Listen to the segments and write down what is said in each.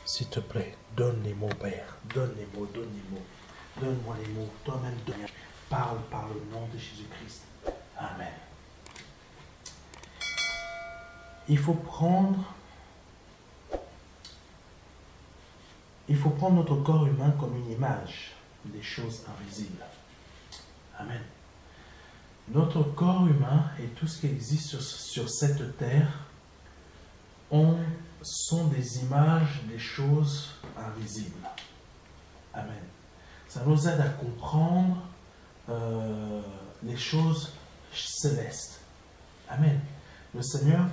S'il te plaît, donne les mots, Père. Donne les mots, donne les mots. Donne-moi les mots. Toi-même, donne. Parle par le nom de Jésus-Christ. Amen. Il faut prendre notre corps humain comme une image des choses invisibles. Amen. Notre corps humain et tout ce qui existe sur cette terre sont des images des choses invisibles. Amen. Ça nous aide à comprendre les choses célestes. Amen. Le Seigneur,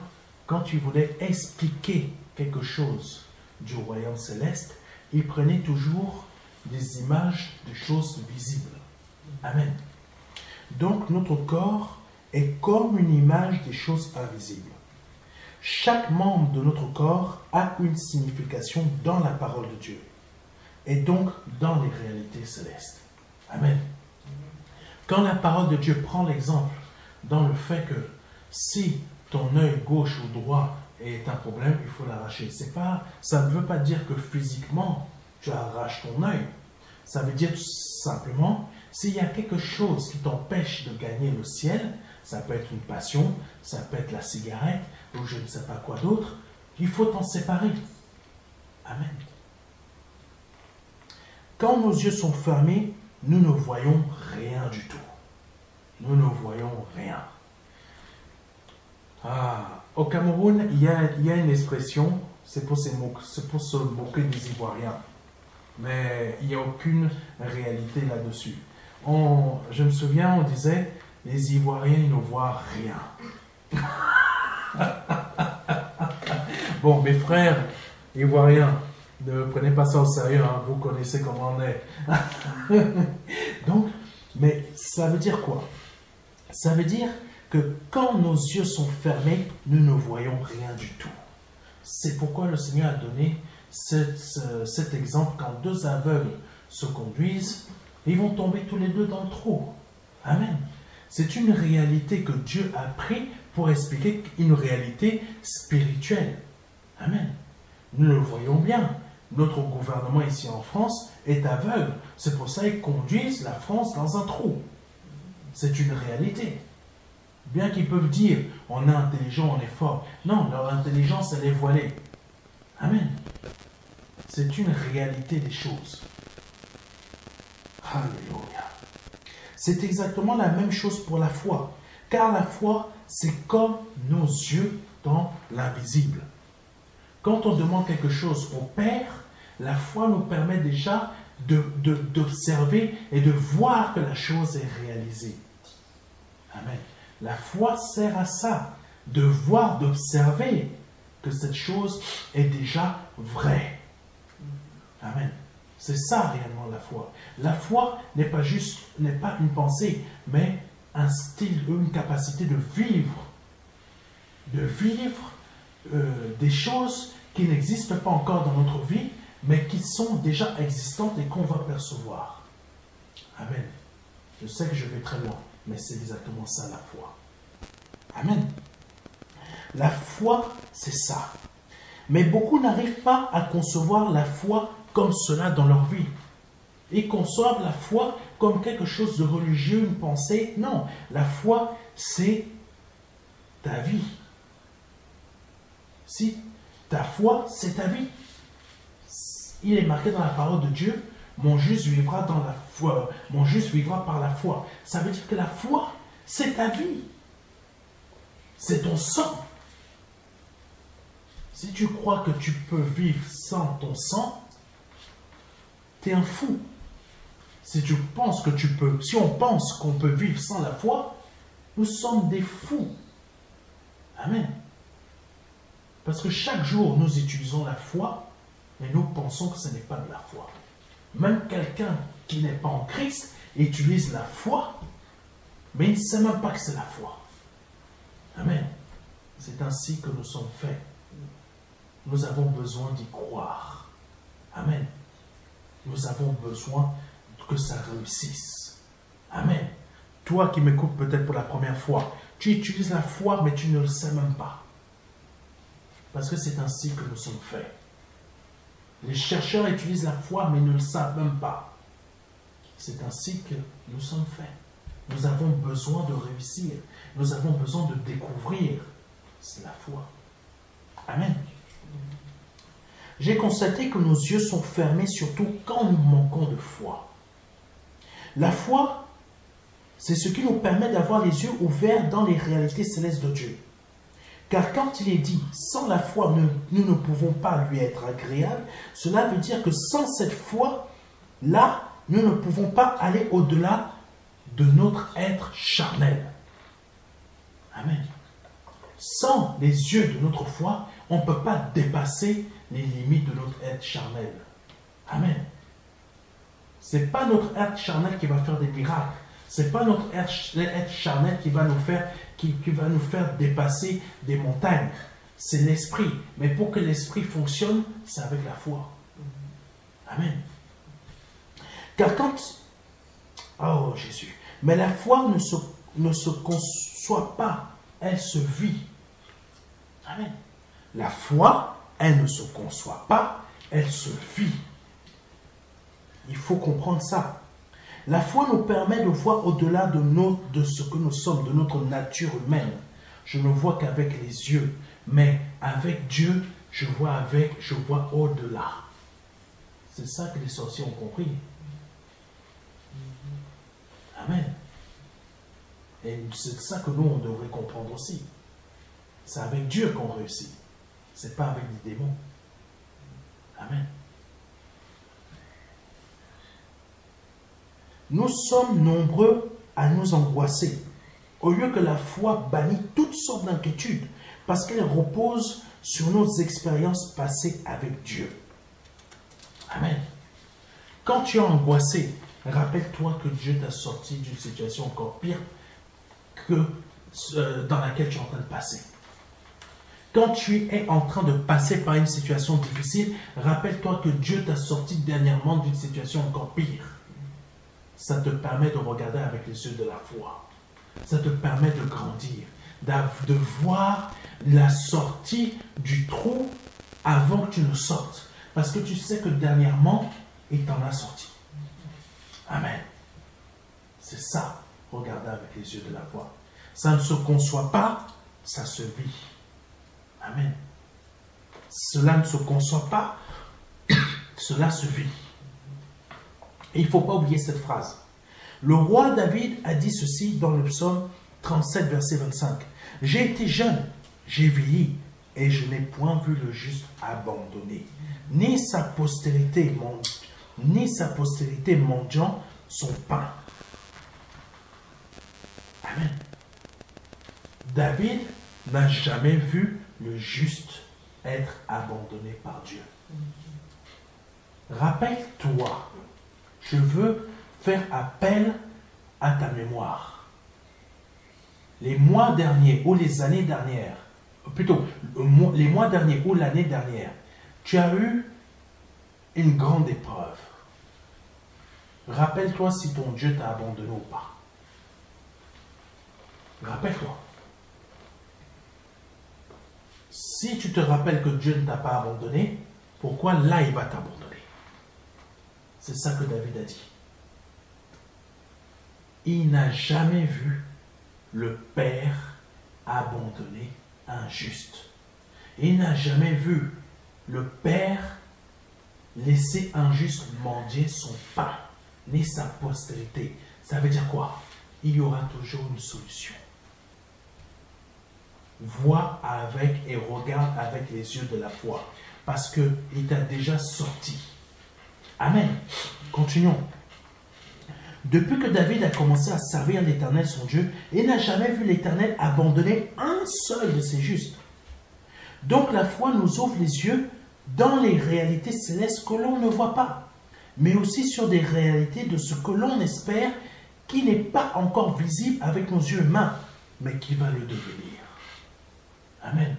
quand il voulait expliquer quelque chose du royaume céleste, il prenait toujours des images de choses visibles. Amen. Donc notre corps est comme une image des choses invisibles. Chaque membre de notre corps a une signification dans la parole de Dieu et donc dans les réalités célestes. Amen. Quand la parole de Dieu prend l'exemple dans le fait que si ton œil gauche ou droit est un problème, il faut l'arracher. Ça ne veut pas dire que physiquement tu arraches ton œil. Ça veut dire tout simplement, s'il y a quelque chose qui t'empêche de gagner le ciel, ça peut être une passion, ça peut être la cigarette, ou je ne sais pas quoi d'autre, il faut t'en séparer. Amen. Quand nos yeux sont fermés, nous ne voyons rien du tout. Nous ne voyons rien. Au Cameroun, il y a une expression, c'est pour se moquer des Ivoiriens. Mais il n'y a aucune réalité là-dessus. Je me souviens, on disait, les Ivoiriens, ils ne voient rien. Bon, mes frères Ivoiriens, ne prenez pas ça au sérieux, hein, vous connaissez comment on est. Donc, mais ça veut dire quoi? Ça veut dire que quand nos yeux sont fermés, nous ne voyons rien du tout. C'est pourquoi le Seigneur a donné cet exemple. Quand deux aveugles se conduisent, ils vont tomber tous les deux dans le trou. Amen. C'est une réalité que Dieu a pris pour expliquer une réalité spirituelle. Amen. Nous le voyons bien. Notre gouvernement ici en France est aveugle. C'est pour ça qu'ils conduisent la France dans un trou. C'est une réalité. Bien qu'ils peuvent dire, on est intelligent, on est fort. Non, leur intelligence, elle est voilée. Amen. C'est une réalité des choses. Alléluia. C'est exactement la même chose pour la foi. Car la foi, c'est comme nos yeux dans l'invisible. Quand on demande quelque chose au Père, la foi nous permet déjà d'observer et de voir que la chose est réalisée. Amen. La foi sert à ça, de voir, d'observer que cette chose est déjà vraie. Amen. C'est ça réellement la foi. La foi n'est pas une pensée, mais un style, une capacité de vivre des choses qui n'existent pas encore dans notre vie, mais qui sont déjà existantes et qu'on va percevoir. Amen. Je sais que je vais très loin, mais c'est exactement ça la foi. Amen. La foi, c'est ça. Mais beaucoup n'arrivent pas à concevoir la foi comme cela dans leur vie. Ils conçoivent la foi comme quelque chose de religieux, une pensée. Non, la foi, c'est ta vie. Si ta foi, c'est ta vie. Il est marqué dans la parole de Dieu, mon juste vivra dans la foi, mon juste vivra par la foi. Ça veut dire que la foi, c'est ta vie. C'est ton sang. Si tu crois que tu peux vivre sans ton sang, tu es un fou. Si on pense qu'on peut vivre sans la foi, nous sommes des fous. Amen. Parce que chaque jour, nous utilisons la foi, mais nous pensons que ce n'est pas de la foi. Même quelqu'un qui n'est pas en Christ utilise la foi, mais il ne sait même pas que c'est la foi. Amen. C'est ainsi que nous sommes faits. Nous avons besoin d'y croire. Amen. Nous avons besoin que ça réussisse. Amen. Toi qui m'écoutes peut-être pour la première fois, tu utilises la foi, mais tu ne le sais même pas. Parce que c'est ainsi que nous sommes faits. Les chercheurs utilisent la foi, mais ne le savent même pas. C'est ainsi que nous sommes faits. Nous avons besoin de réussir. Nous avons besoin de découvrir. C'est la foi. Amen. J'ai constaté que nos yeux sont fermés, surtout quand nous manquons de foi. La foi, c'est ce qui nous permet d'avoir les yeux ouverts dans les réalités célestes de Dieu. Car quand il est dit, sans la foi, nous ne pouvons pas lui être agréables, cela veut dire que sans cette foi-là, nous ne pouvons pas aller au-delà de notre être charnel. Amen. Sans les yeux de notre foi, on ne peut pas dépasser les limites de notre être charnel. Amen. Ce n'est pas notre être charnel qui va faire des miracles. Ce n'est pas notre être charnel qui va nous faire dépasser des montagnes. C'est l'esprit. Mais pour que l'esprit fonctionne, c'est avec la foi. Amen. Car quand... Oh Jésus. Mais la foi ne se conçoit pas. Elle se vit. Amen. La foi, elle ne se conçoit pas. Elle se vit. Il faut comprendre ça. La foi nous permet de voir au-delà de ce que nous sommes, de notre nature humaine. Je ne vois qu'avec les yeux, mais avec Dieu, je vois au-delà. C'est ça que les sorciers ont compris. Amen. Et c'est ça que nous, on devrait comprendre aussi. C'est avec Dieu qu'on réussit. Ce n'est pas avec des démons. Amen. Nous sommes nombreux à nous angoisser, au lieu que la foi bannit toutes sortes d'inquiétudes, parce qu'elle repose sur nos expériences passées avec Dieu. Amen. Quand tu es angoissé, rappelle-toi que Dieu t'a sorti d'une situation encore pire que dans laquelle tu es en train de passer. Quand tu es en train de passer par une situation difficile, rappelle-toi que Dieu t'a sorti dernièrement d'une situation encore pire. Ça te permet de regarder avec les yeux de la foi. Ça te permet de grandir, de voir la sortie du trou avant que tu ne sortes. Parce que tu sais que dernièrement, il t'en a sorti. Amen. C'est ça, regarder avec les yeux de la foi. Ça ne se conçoit pas, ça se vit. Amen. Cela ne se conçoit pas, cela se vit. Et il ne faut pas oublier cette phrase. Le roi David a dit ceci dans le psaume 37, verset 25. « J'ai été jeune, j'ai vieilli, et je n'ai point vu le juste abandonné, ni sa postérité mendiant son pain. » Amen. David n'a jamais vu le juste être abandonné par Dieu. Rappelle-toi, je veux faire appel à ta mémoire. Les mois derniers ou les années dernières, plutôt les mois derniers ou l'année dernière, tu as eu une grande épreuve. Rappelle-toi si ton Dieu t'a abandonné ou pas. Rappelle-toi. Si tu te rappelles que Dieu ne t'a pas abandonné, pourquoi là il va t'abandonner? C'est ça que David a dit. Il n'a jamais vu le Père abandonner un juste. Il n'a jamais vu le Père laisser un juste mendier son pain, ni sa postérité. Ça veut dire quoi? Il y aura toujours une solution. Vois avec et regarde avec les yeux de la foi, parce qu'il t'a déjà sorti. Amen. Continuons. Depuis que David a commencé à servir l'Éternel son Dieu, il n'a jamais vu l'Éternel abandonner un seul de ses justes. Donc la foi nous ouvre les yeux dans les réalités célestes que l'on ne voit pas, mais aussi sur des réalités de ce que l'on espère qui n'est pas encore visible avec nos yeux humains, mais qui va le devenir. Amen.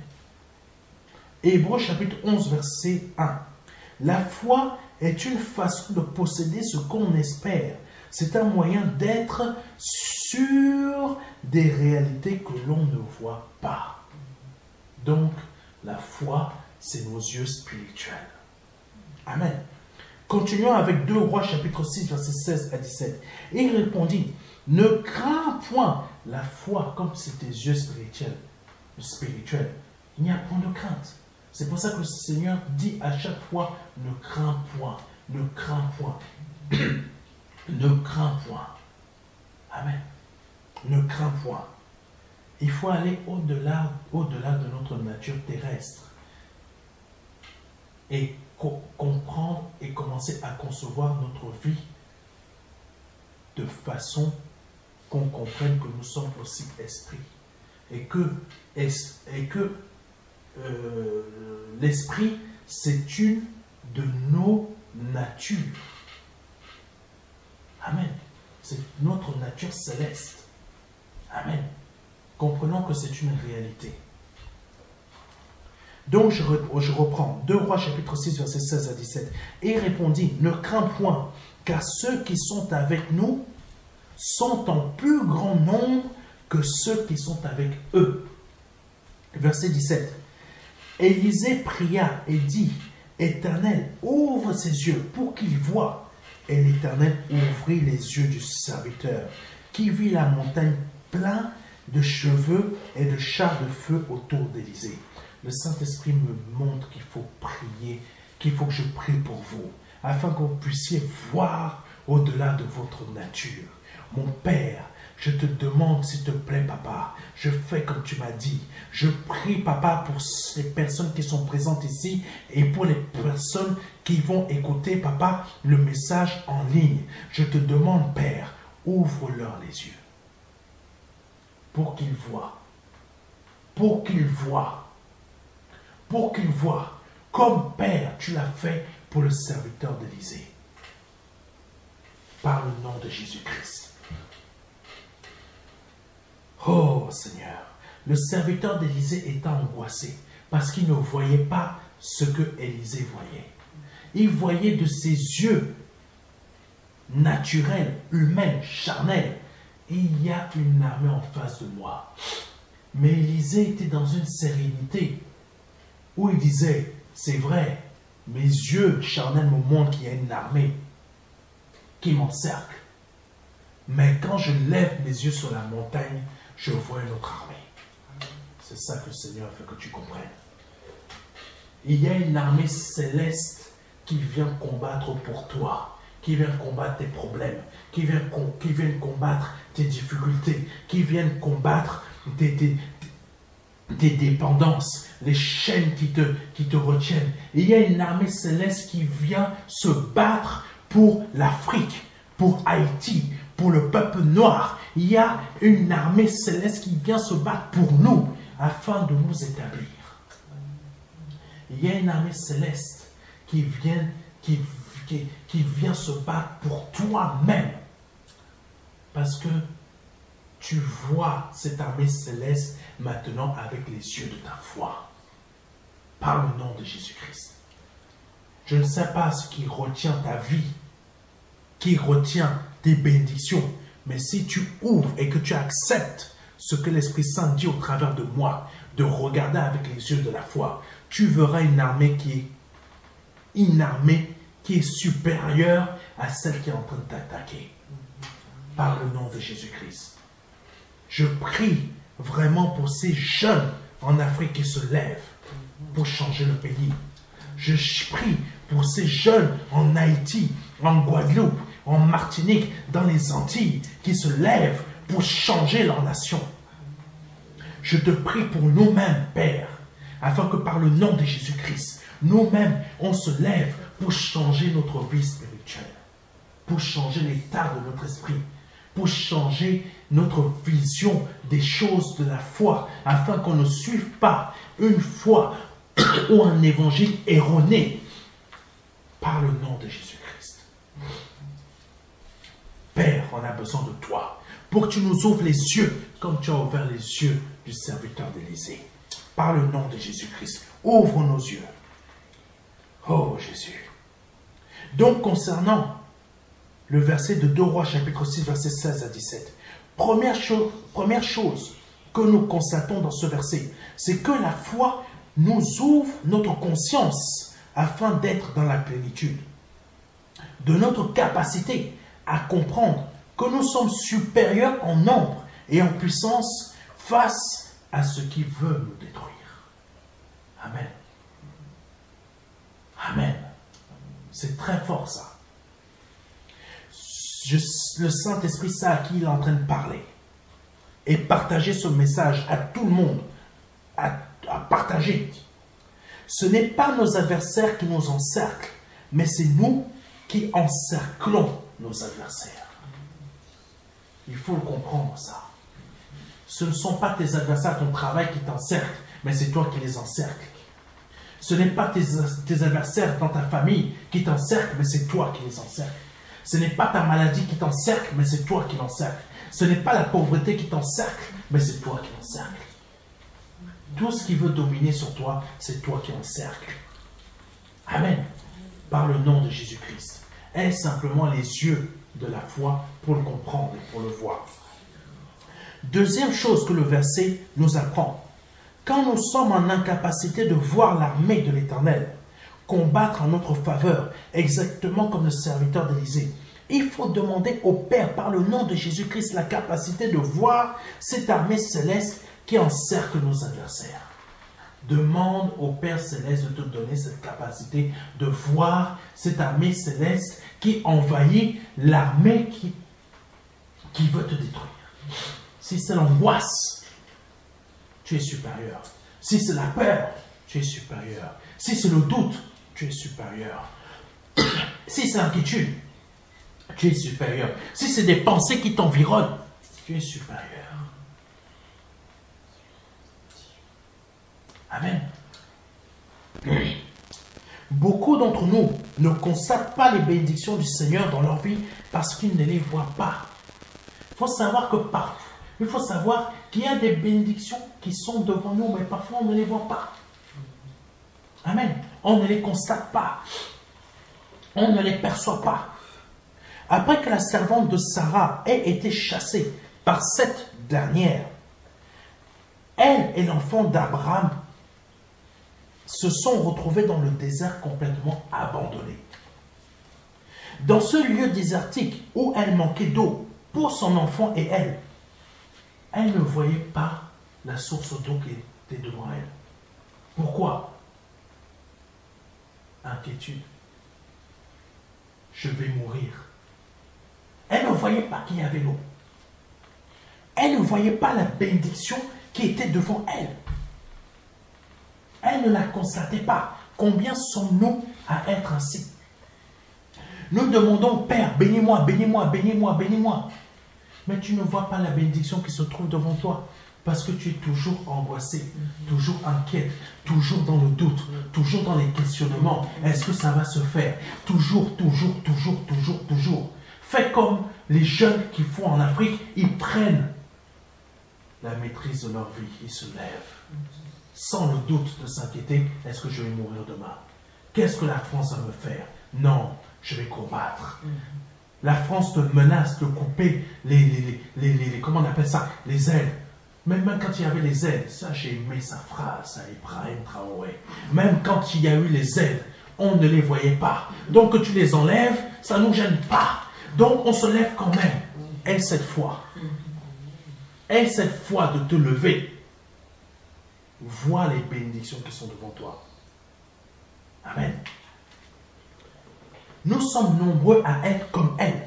Hébreux chapitre 11, verset 1. La foi est une façon de posséder ce qu'on espère. C'est un moyen d'être sur des réalités que l'on ne voit pas. Donc, La foi, c'est nos yeux spirituels. Amen. Continuons avec 2 Rois chapitre 6, versets 16 à 17. Et il répondit, ne crains point. La foi, comme c'est tes yeux spirituels, il n'y a point de crainte. C'est pour ça que le Seigneur dit à chaque fois, ne crains point, ne crains point, ne crains point. Amen. Ne crains point. Il faut aller au-delà de notre nature terrestre et comprendre et commencer à concevoir notre vie de façon qu'on comprenne que nous sommes aussi esprit et que l'esprit, c'est une de nos natures. Amen. C'est notre nature céleste. Amen. Comprenons que c'est une réalité. Donc, je reprends. 2 Rois chapitre 6, versets 16 à 17. Et il répondit, ne crains point, car ceux qui sont avec nous sont en plus grand nombre que ceux qui sont avec eux. Verset 17. Élisée pria et dit, Éternel, ouvre ses yeux pour qu'il voie. Et l'Éternel ouvrit les yeux du serviteur, qui vit la montagne pleine de cheveux et de chars de feu autour d'Élisée. Le Saint-Esprit me montre qu'il faut prier, qu'il faut que je prie pour vous, afin que vous puissiez voir au-delà de votre nature. Mon Père, je te demande, s'il te plaît, Papa, je fais comme tu m'as dit. Je prie, Papa, pour les personnes qui sont présentes ici et pour les personnes qui vont écouter, Papa, le message en ligne. Je te demande, Père, ouvre-leur les yeux pour qu'ils voient, pour qu'ils voient, pour qu'ils voient, comme Père, tu l'as fait pour le serviteur d'Élisée. Par le nom de Jésus-Christ. Oh Seigneur, le serviteur d'Élisée était angoissé parce qu'il ne voyait pas ce que Élisée voyait. Il voyait de ses yeux naturels, humains, charnels. Il y a une armée en face de moi. Mais Élisée était dans une sérénité où il disait, c'est vrai, mes yeux charnels me montrent qu'il y a une armée qui m'encercle. Mais quand je lève mes yeux sur la montagne, je vois une autre armée. C'est ça que le Seigneur veut que tu comprennes. Il y a une armée céleste qui vient combattre pour toi, qui vient combattre tes problèmes, qui vient combattre tes difficultés, qui vient combattre tes dépendances, les chaînes qui te retiennent. Il y a une armée céleste qui vient se battre pour l'Afrique, pour Haïti, pour le peuple noir. Il y a une armée céleste qui vient se battre pour nous, afin de nous établir. Il y a une armée céleste qui vient se battre pour toi-même. Parce que tu vois cette armée céleste maintenant avec les yeux de ta foi. Par le nom de Jésus-Christ. Je ne sais pas ce qui retient ta vie, qui retient tes bénédictions. Mais si tu ouvres et que tu acceptes ce que l'Esprit Saint dit au travers de moi, de regarder avec les yeux de la foi, tu verras une armée qui est supérieure à celle qui est en train de t'attaquer. Par le nom de Jésus-Christ. Je prie vraiment pour ces jeunes en Afrique qui se lèvent pour changer le pays. Je prie pour ces jeunes en Haïti, en Guadeloupe, en Martinique, dans les Antilles, qui se lèvent pour changer leur nation. Je te prie pour nous-mêmes, Père, afin que par le nom de Jésus-Christ, nous-mêmes, on se lève pour changer notre vie spirituelle, pour changer l'état de notre esprit, pour changer notre vision des choses de la foi, afin qu'on ne suive pas une foi ou un évangile erroné, par le nom de Jésus-Christ. Père, on a besoin de toi, pour que tu nous ouvres les yeux, comme tu as ouvert les yeux du serviteur d'Élisée. Par le nom de Jésus-Christ, ouvre nos yeux. Oh Jésus. Donc concernant le verset de 2 Rois chapitre 6, verset 16 à 17, première chose que nous constatons dans ce verset, c'est que la foi nous ouvre notre conscience afin d'être dans la plénitude de notre capacité à comprendre que nous sommes supérieurs en nombre et en puissance face à ce qui veut nous détruire. Amen. Amen. C'est très fort ça. Le Saint-Esprit sait à qui il est en train de parler. Et partager ce message à tout le monde. À partager. Ce n'est pas nos adversaires qui nous encerclent, mais c'est nous qui encerclons nos adversaires. Il faut le comprendre ça. Ce ne sont pas tes adversaires à ton travail qui t'encerclent, mais c'est toi qui les encercles. Ce n'est pas tes adversaires dans ta famille qui t'encerclent, mais c'est toi qui les encercles. Ce n'est pas ta maladie qui t'encercle, mais c'est toi qui l'encercle. Ce n'est pas la pauvreté qui t'encercle, mais c'est toi qui l'encercle. Tout ce qui veut dominer sur toi, c'est toi qui l'encercle. Amen. Par le nom de Jésus-Christ. Aie simplement les yeux de la foi pour le comprendre et pour le voir. Deuxième chose que le verset nous apprend. Quand nous sommes en incapacité de voir l'armée de l'Éternel combattre en notre faveur, exactement comme le serviteur d'Élisée, il faut demander au Père, par le nom de Jésus-Christ, la capacité de voir cette armée céleste qui encercle nos adversaires. Demande au Père céleste de te donner cette capacité de voir cette armée céleste qui envahit l'armée qui veut te détruire. Si c'est l'angoisse, tu es supérieur. Si c'est la peur, tu es supérieur. Si c'est le doute, tu es supérieur. Si c'est l'inquiétude, tu es supérieur. Si c'est des pensées qui t'environnent, tu es supérieur. Amen. Beaucoup d'entre nous ne constatent pas les bénédictions du Seigneur dans leur vie parce qu'ils ne les voient pas. Il faut savoir que parfois, il faut savoir qu'il y a des bénédictions qui sont devant nous, mais parfois on ne les voit pas. Amen. On ne les constate pas. On ne les perçoit pas. Après que la servante de Sarah ait été chassée par cette dernière, elle et l'enfant d'Abraham se sont retrouvés dans le désert complètement abandonnés. Dans ce lieu désertique où elle manquait d'eau pour son enfant et elle ne voyait pas la source d'eau qui était devant elle. Pourquoi? Inquiétude. Je vais mourir. Elle ne voyait pas qu'il y avait l'eau. Elle ne voyait pas la bénédiction qui était devant elle. Elle ne la constatait pas. Combien sommes-nous à être ainsi? Nous demandons, Père, bénis-moi, bénis-moi, bénis-moi, bénis-moi. Mais tu ne vois pas la bénédiction qui se trouve devant toi. Parce que tu es toujours angoissé, toujours inquiète, toujours dans le doute, toujours dans les questionnements. Est-ce que ça va se faire? Toujours, toujours, toujours, toujours, toujours. Fais comme les jeunes qui font en Afrique, ils prennent la maîtrise de leur vie, ils se lèvent. Sans le doute de s'inquiéter, est-ce que je vais mourir demain? Qu'est-ce que la France va me faire? Non, je vais combattre. La France te menace de couper comment on appelle ça? Les aides. Même quand il y avait les aides, ça j'ai aimé sa phrase à Ibrahim Traoré. Même quand il y a eu les aides, on ne les voyait pas. Donc que tu les enlèves, ça ne nous gêne pas. Donc on se lève quand même. Aie cette foi. Aie cette foi de te lever. Vois les bénédictions qui sont devant toi. Amen. Nous sommes nombreux à être comme elle.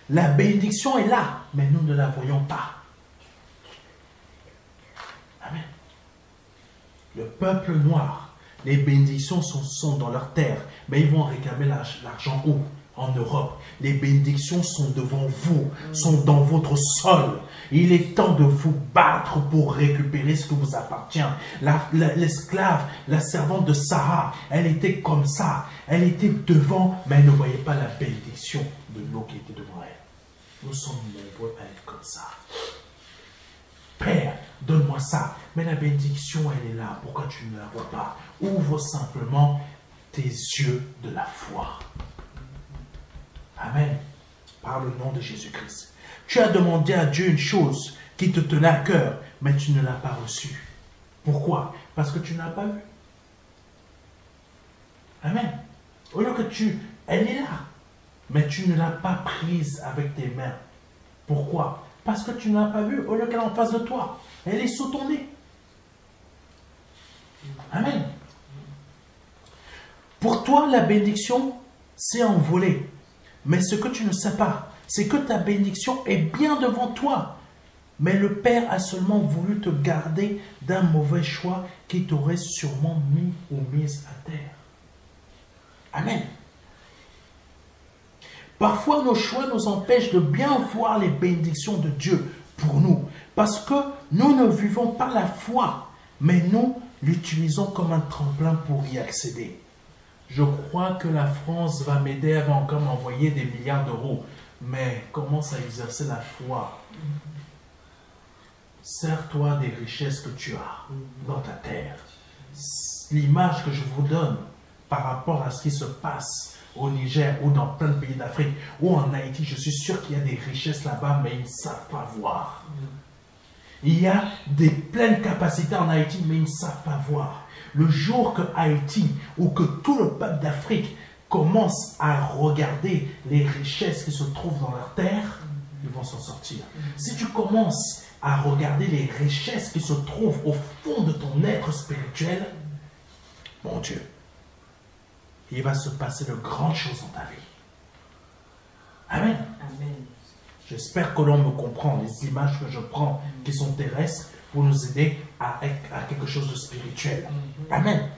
La bénédiction est là, mais nous ne la voyons pas. Amen. Le peuple noir, les bénédictions sont dans leur terre, mais ils vont réclamer l'argent où? En Europe. Les bénédictions sont devant vous, sont dans votre sol. Il est temps de vous battre pour récupérer ce qui vous appartient. L'esclave, la servante de Sarah, elle était comme ça. Elle était devant, mais elle ne voyait pas la bénédiction de l'eau qui était devant elle. Nous sommes nombreux à être comme ça. Père, donne-moi ça. Mais la bénédiction, elle est là. Pourquoi tu ne la vois pas? Ouvre simplement tes yeux de la foi. Amen. Par le nom de Jésus-Christ. Tu as demandé à Dieu une chose qui te tenait à cœur, mais tu ne l'as pas reçue. Pourquoi? Parce que tu n'as pas vu. Amen. Au lieu que elle est là, mais tu ne l'as pas prise avec tes mains. Pourquoi? Parce que tu ne l'as pas vue. Au lieu qu'elle est en face de toi, elle est sous ton nez. Amen. Pour toi, la bénédiction s'est envolée. Mais ce que tu ne sais pas, c'est que ta bénédiction est bien devant toi. Mais le Père a seulement voulu te garder d'un mauvais choix qui t'aurait sûrement mis ou mise à terre. Amen. Parfois, nos choix nous empêchent de bien voir les bénédictions de Dieu pour nous. Parce que nous ne vivons pas la foi, mais nous l'utilisons comme un tremplin pour y accéder. Je crois que la France va m'aider, elle va encore m'envoyer des milliards d'euros. Mais commence à exercer la foi. Sers-toi des richesses que tu as dans ta terre. L'image que je vous donne par rapport à ce qui se passe au Niger ou dans plein de pays d'Afrique ou en Haïti, je suis sûr qu'il y a des richesses là-bas, mais ils ne savent pas voir. Il y a des pleines capacités en Haïti, mais ils ne savent pas voir. Le jour que Haïti ou que tout le peuple d'Afrique commence à regarder les richesses qui se trouvent dans leur terre, ils vont s'en sortir. Si tu commences à regarder les richesses qui se trouvent au fond de ton être spirituel, mon Dieu, il va se passer de grandes choses dans ta vie. Amen. Amen. J'espère que l'on me comprend. Les images que je prends qui sont terrestres pour nous aider à quelque chose de spirituel. Amen.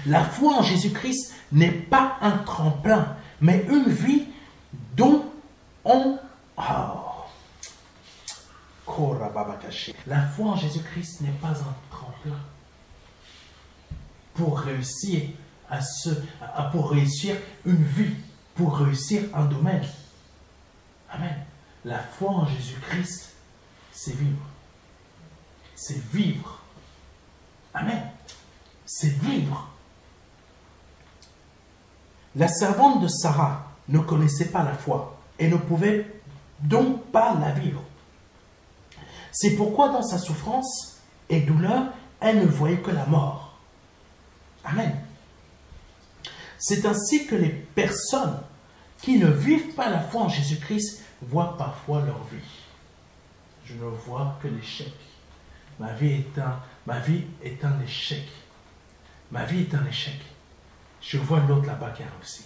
La foi en Jésus-Christ n'est pas un tremplin, mais une vie dont on... La foi en Jésus-Christ n'est pas un tremplin pour réussir pour réussir une vie, pour réussir un domaine. Amen. La foi en Jésus-Christ, c'est vivre. C'est vivre. Amen. C'est vivre. La servante de Sarah ne connaissait pas la foi et ne pouvait donc pas la vivre. C'est pourquoi dans sa souffrance et douleur, elle ne voyait que la mort. Amen. C'est ainsi que les personnes qui ne vivent pas la foi en Jésus-Christ voient parfois leur vie. Je ne vois que l'échec. Ma vie est un échec. Ma vie est un échec. Je vois l'autre là-bas qui a réussi.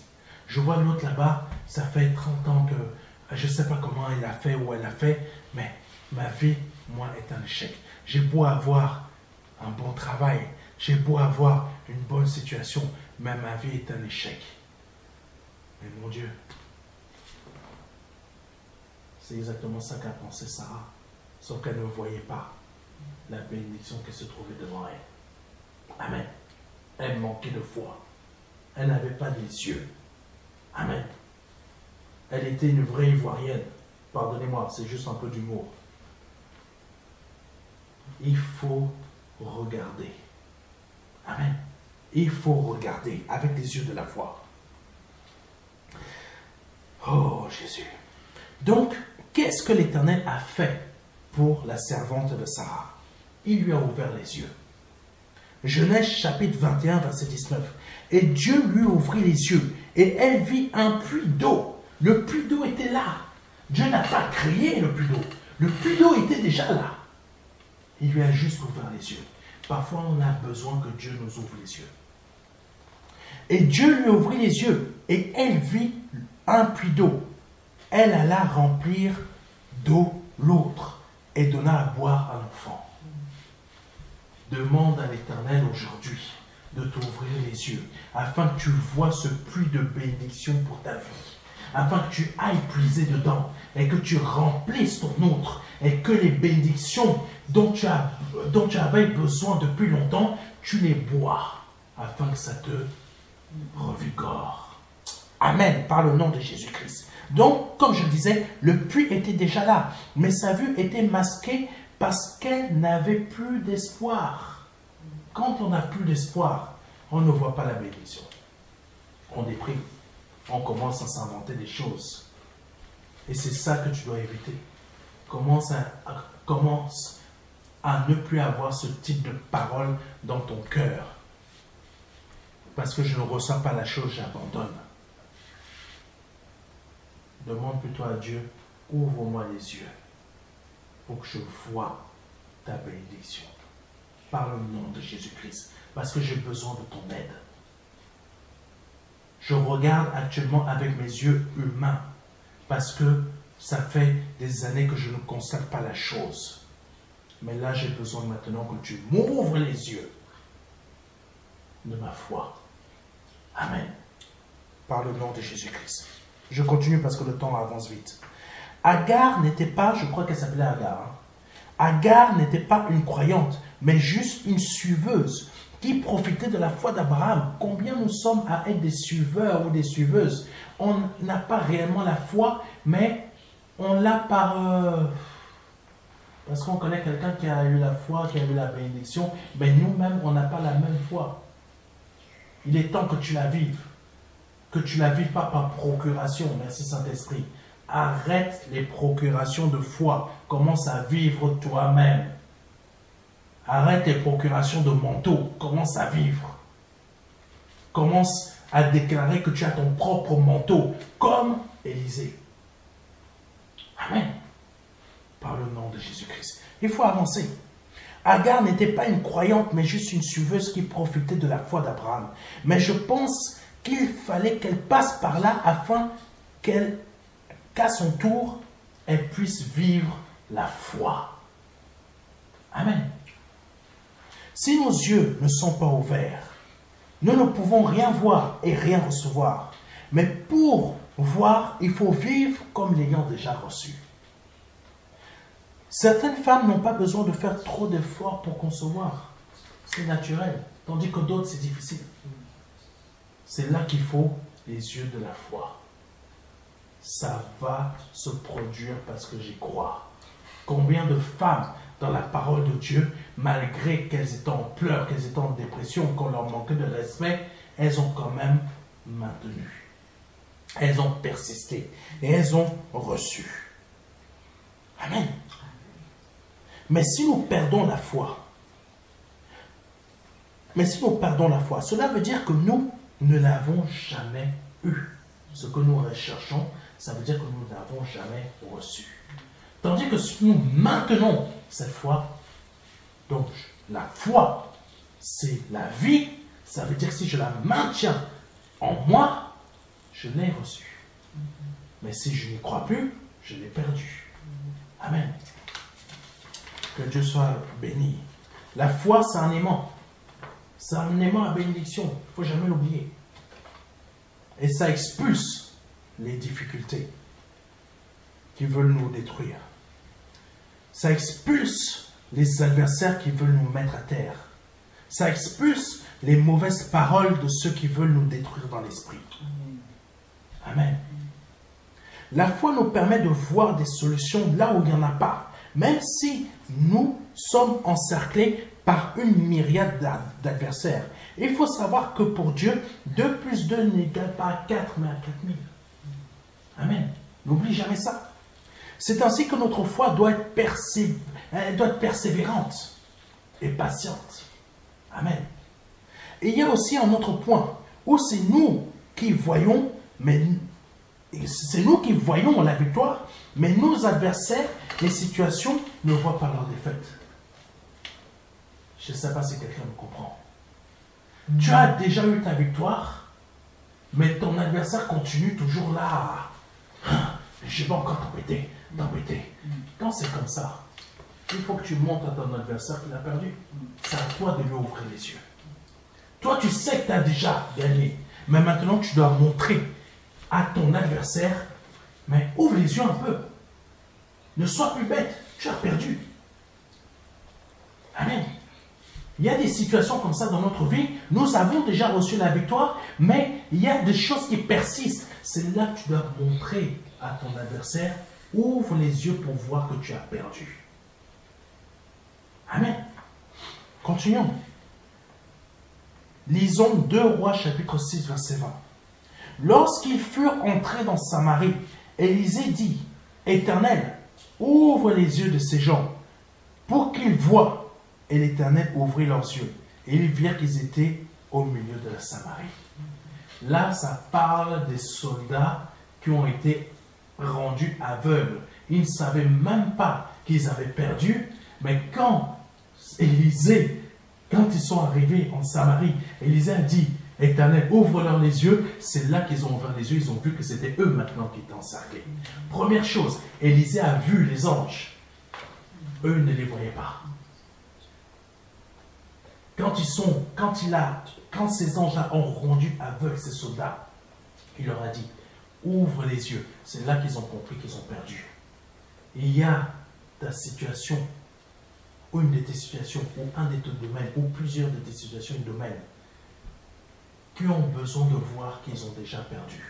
Je vois l'autre là-bas, ça fait 30 ans que je ne sais pas comment il a fait ou elle a fait, mais ma vie, moi, est un échec. J'ai beau avoir un bon travail, j'ai beau avoir une bonne situation, mais ma vie est un échec. Mais mon Dieu, c'est exactement ça qu'a pensé Sarah, sauf qu'elle ne voyait pas la bénédiction qui se trouvait devant elle. Amen. Elle manquait de foi. Elle n'avait pas des yeux. Amen. Elle était une vraie Ivoirienne. Pardonnez-moi, c'est juste un peu d'humour. Il faut regarder. Amen. Il faut regarder avec les yeux de la foi. Oh Jésus. Donc, qu'est-ce que l'Éternel a fait pour la servante de Sarah? Il lui a ouvert les yeux. Genèse chapitre 21, verset 19. Et Dieu lui ouvrit les yeux et elle vit un puits d'eau. Le puits d'eau était là. Dieu n'a pas créé le puits d'eau. Le puits d'eau était déjà là. Il lui a juste ouvert les yeux. Parfois, on a besoin que Dieu nous ouvre les yeux. Et Dieu lui ouvrit les yeux et elle vit un puits d'eau. Elle alla remplir d'eau l'autre et donna à boire à l'enfant. Demande à l'Éternel aujourd'hui de t'ouvrir les yeux afin que tu vois ce puits de bénédiction pour ta vie, afin que tu ailles puiser dedans et que tu remplisses ton autre et que les bénédictions dont tu avais besoin depuis longtemps, tu les bois afin que ça te revigore. Amen, par le nom de Jésus-Christ. Donc, comme je le disais, le puits était déjà là, mais sa vue était masquée parce qu'elle n'avait plus d'espoir. Quand on n'a plus d'espoir, on ne voit pas la bénédiction. On déprime. On commence à s'inventer des choses. Et c'est ça que tu dois éviter. Commence à ne plus avoir ce type de parole dans ton cœur. parce que je ne ressens pas la chose, j'abandonne. Demande plutôt à Dieu, ouvre-moi les yeux pour que je voie ta bénédiction. Par le nom de Jésus-Christ, parce que j'ai besoin de ton aide. Je regarde actuellement avec mes yeux humains, parce que ça fait des années que je ne constate pas la chose. Mais là, j'ai besoin maintenant que tu m'ouvres les yeux de ma foi. Amen. Par le nom de Jésus-Christ. Je continue parce que le temps avance vite. Agar n'était pas, je crois qu'elle s'appelait Agar. Agar n'était pas une croyante, mais juste une suiveuse qui profitait de la foi d'Abraham. Combien nous sommes à être des suiveurs ou des suiveuses? On n'a pas réellement la foi, mais on l'a parce qu'on connaît quelqu'un qui a eu la foi, qui a eu la bénédiction, mais nous-mêmes, on n'a pas la même foi. Il est temps que tu la vives. Que tu la vives pas par procuration. Merci Saint-Esprit. Arrête les procurations de foi. Commence à vivre toi-même. Arrête les procurations de manteau. Commence à vivre. Commence à déclarer que tu as ton propre manteau, comme Élisée. Amen. Par le nom de Jésus-Christ. Il faut avancer. Agar n'était pas une croyante, mais juste une suiveuse qui profitait de la foi d'Abraham. Mais je pense qu'il fallait qu'elle passe par là afin qu'à son tour, elle puisse vivre la foi. Amen. Si nos yeux ne sont pas ouverts, nous ne pouvons rien voir et rien recevoir. Mais pour voir, il faut vivre comme l'ayant déjà reçu. Certaines femmes n'ont pas besoin de faire trop d'efforts pour concevoir. C'est naturel. Tandis que d'autres, c'est difficile. C'est là qu'il faut les yeux de la foi. Ça va se produire parce que j'y crois. Combien de femmes dans la parole de Dieu, malgré qu'elles étaient en pleurs, qu'elles étaient en dépression, qu'on leur manquait de respect, elles ont quand même maintenu. Elles ont persisté et elles ont reçu. Amen. Mais si nous perdons la foi, cela veut dire que nous ne l'avons jamais eu. Ce que nous recherchons, ça veut dire que nous ne l'avons jamais reçu. Tandis que si nous maintenons cette foi, donc la foi, c'est la vie, ça veut dire que si je la maintiens en moi, je l'ai reçue. Mais si je n'y crois plus, je l'ai perdue. Amen. Que Dieu soit béni. La foi, c'est un aimant. C'est un aimant à bénédiction. Il ne faut jamais l'oublier. Et ça expulse les difficultés qui veulent nous détruire. Ça expulse les adversaires qui veulent nous mettre à terre. Ça expulse les mauvaises paroles de ceux qui veulent nous détruire dans l'esprit. Amen. La foi nous permet de voir des solutions là où il n'y en a pas. Même si nous sommes encerclés par une myriade d'adversaires. Il faut savoir que pour Dieu, 2 plus 2 n'égale pas à 4, mais à 4000. Amen. N'oublie jamais ça. C'est ainsi que notre foi doit être persévérante et patiente. Amen. Et il y a aussi un autre point où c'est nous qui voyons, la victoire, mais nos adversaires, les situations, ne voient pas leur défaite. Je ne sais pas si quelqu'un me comprend. Tu as déjà eu ta victoire, mais ton adversaire continue toujours là. Je vais encore t'embêter. Quand c'est comme ça, il faut que tu montres à ton adversaire qu'il a perdu. C'est à toi de lui ouvrir les yeux. Toi, tu sais que tu as déjà gagné, mais maintenant tu dois montrer à ton adversaire, mais ouvre les yeux un peu. Ne sois plus bête, tu as perdu. Amen. Il y a des situations comme ça dans notre vie. Nous avons déjà reçu la victoire, mais il y a des choses qui persistent. C'est là que tu dois montrer à ton adversaire, ouvre les yeux pour voir que tu as perdu. Amen. Continuons. Lisons 2 Rois chapitre 6 verset 20. Lorsqu'ils furent entrés dans Samarie, Élisée dit, Éternel, ouvre les yeux de ces gens pour qu'ils voient. Et l'Éternel ouvrit leurs yeux. Et ils virent qu'ils étaient au milieu de la Samarie. Là, ça parle des soldats qui ont été rendus aveugles. Ils ne savaient même pas qu'ils avaient perdu, mais quand Élisée, quand ils sont arrivés en Samarie, Élisée a dit, Éternel, ouvre-leur les yeux. C'est là qu'ils ont ouvert les yeux, ils ont vu que c'était eux maintenant qui étaient encerclés. Première chose, Élisée a vu les anges. Eux ne les voyaient pas. Quand ces anges-là ont rendu aveugles ces soldats, il leur a dit, ouvre les yeux. C'est là qu'ils ont compris qu'ils ont perdu. Il y a ta situation, ou une de tes situations, ou un de tes domaines, ou plusieurs de tes situations et domaines, qui ont besoin de voir qu'ils ont déjà perdu.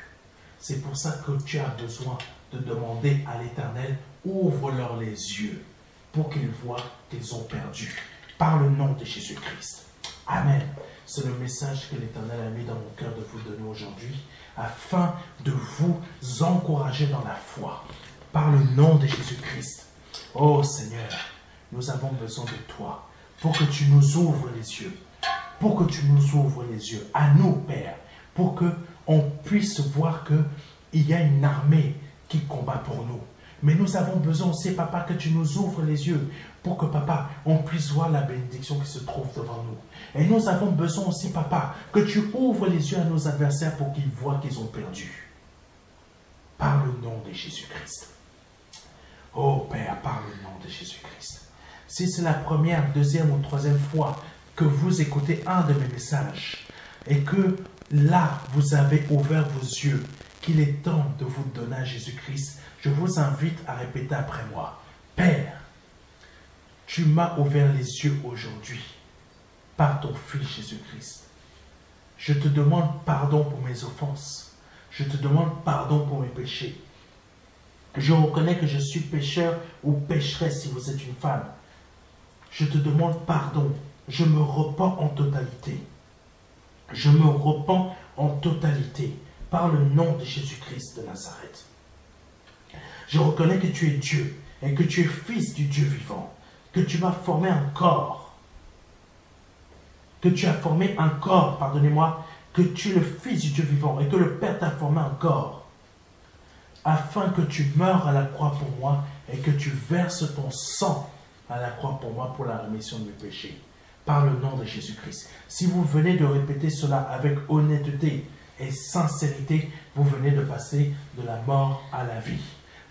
C'est pour ça que tu as besoin de demander à l'Éternel, ouvre-leur les yeux, pour qu'ils voient qu'ils ont perdu. Par le nom de Jésus-Christ. Amen. C'est le message que l'Éternel a mis dans mon cœur de vous donner aujourd'hui, afin de vous encourager dans la foi. Par le nom de Jésus-Christ. Oh Seigneur, nous avons besoin de toi, pour que tu nous ouvres les yeux. Pour que tu nous ouvres les yeux, à nous, Père, pour qu'on puisse voir qu'il y a une armée qui combat pour nous. Mais nous avons besoin aussi, Papa, que tu nous ouvres les yeux, pour que, Papa, on puisse voir la bénédiction qui se trouve devant nous. Et nous avons besoin aussi, Papa, que tu ouvres les yeux à nos adversaires pour qu'ils voient qu'ils ont perdu. Par le nom de Jésus-Christ. Oh Père, par le nom de Jésus-Christ. Si c'est la première, deuxième ou troisième fois que vous écoutez un de mes messages et que là, vous avez ouvert vos yeux, qu'il est temps de vous donner à Jésus-Christ, je vous invite à répéter après moi. Père, tu m'as ouvert les yeux aujourd'hui par ton Fils Jésus-Christ. Je te demande pardon pour mes offenses. Je te demande pardon pour mes péchés. Je reconnais que je suis pécheur ou pécheresse si vous êtes une femme. Je te demande pardon. Je me repens en totalité. Je me repens en totalité par le nom de Jésus-Christ de Nazareth. Je reconnais que tu es Dieu et que tu es fils du Dieu vivant, que tu m'as formé un corps, que tu as formé un corps, pardonnez-moi, que tu es le fils du Dieu vivant et que le Père t'a formé un corps, afin que tu meures à la croix pour moi et que tu verses ton sang à la croix pour moi pour la rémission de mes péchés. Par le nom de Jésus-Christ. Si vous venez de répéter cela avec honnêteté et sincérité, vous venez de passer de la mort à la vie.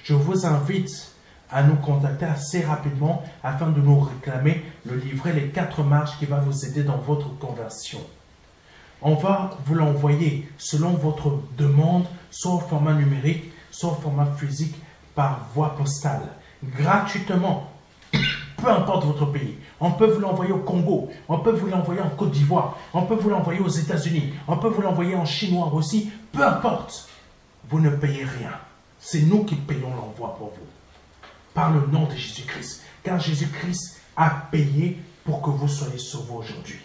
Je vous invite à nous contacter assez rapidement afin de nous réclamer le livret Les 4 marches qui va vous aider dans votre conversion. On va vous l'envoyer selon votre demande, soit au format numérique, soit au format physique par voie postale, gratuitement. Peu importe votre pays, on peut vous l'envoyer au Congo, on peut vous l'envoyer en Côte d'Ivoire, on peut vous l'envoyer aux États-Unis, on peut vous l'envoyer en chinois aussi, peu importe, vous ne payez rien. C'est nous qui payons l'envoi pour vous. Par le nom de Jésus-Christ, car Jésus-Christ a payé pour que vous soyez sauvés aujourd'hui.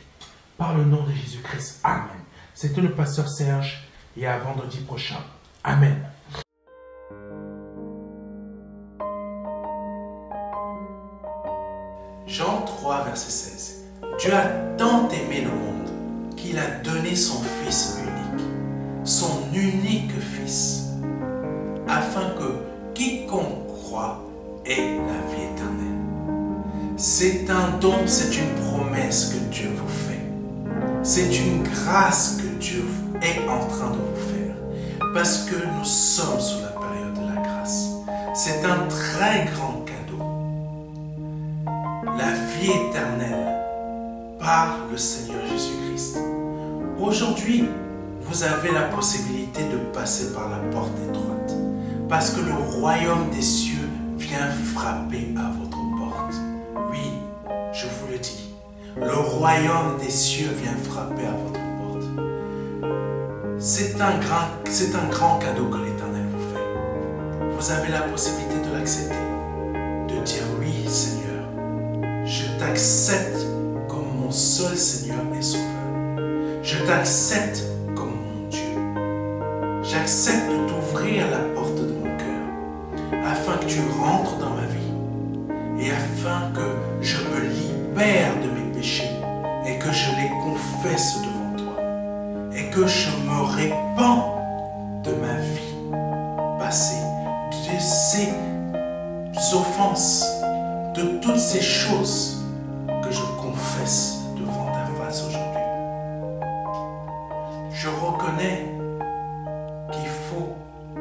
Par le nom de Jésus-Christ, Amen. C'était le pasteur Serge et à vendredi prochain. Amen. Jean 3, verset 16. Dieu a tant aimé le monde qu'il a donné son Fils unique Fils, afin que quiconque croit ait la vie éternelle. C'est un don, c'est une promesse que Dieu vous fait. C'est une grâce que Dieu est en train de vous faire, parce que nous sommes sous la période de la grâce. C'est un très grand cadeau. La vie éternelle par le Seigneur Jésus-Christ. Aujourd'hui, vous avez la possibilité de passer par la porte étroite, parce que le royaume des cieux vient frapper à votre porte. Oui, je vous le dis, le royaume des cieux vient frapper à votre porte. C'est un grand cadeau que l'Éternel vous fait. Vous avez la possibilité de l'accepter, de dire oui, Seigneur. Je t'accepte comme mon seul Seigneur et Sauveur. Je t'accepte comme mon Dieu. J'accepte de t'ouvrir la porte de mon cœur afin que tu rentres dans ma vie et afin que je me libère de mes péchés et que je les confesse devant toi. que je me répands de ma vie passée, de ces offenses, de toutes ces choses que je confesse devant ta face aujourd'hui. Je reconnais qu'il faut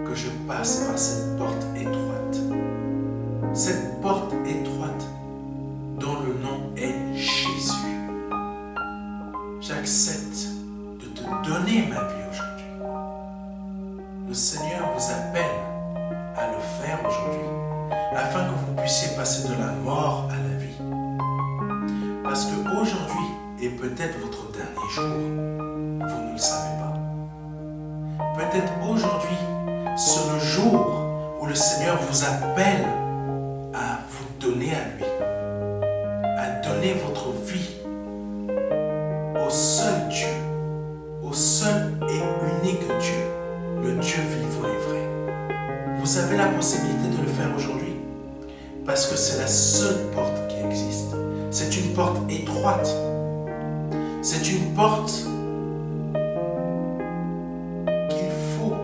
que je passe par cette porte étroite. Cette porte étroite dont le nom est Jésus. J'accepte de te donner ma vie aujourd'hui. Le Seigneur vous appelle à le faire aujourd'hui, afin que vous puissiez passer de la mort à la vie. Parce qu'aujourd'hui est peut-être votre dernier jour, vous ne le savez pas. Peut-être aujourd'hui, c'est le jour où le Seigneur vous appelle à vous donner à lui, à donner votre vie au seul Dieu, au seul et unique Dieu, le Dieu vivant et vrai. Vous avez la possibilité de le faire aujourd'hui parce que c'est la seule porte qui existe. C'est une porte étroite. C'est une porte qu'il faut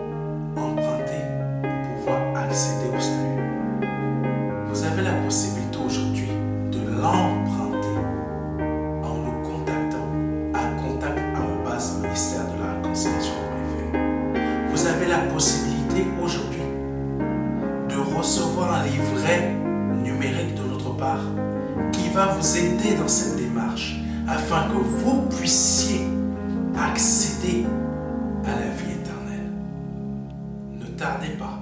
emprunter pour pouvoir accéder au salut. Vous avez la possibilité aujourd'hui de l'emprunter en nous contactant à contact@ministère-de-la-réconciliation.fr. Vous avez la possibilité aujourd'hui de recevoir un livret numérique de notre part qui va vous aider dans cette démarche afin que vous puissiez accéder à la vie éternelle. Ne tardez pas.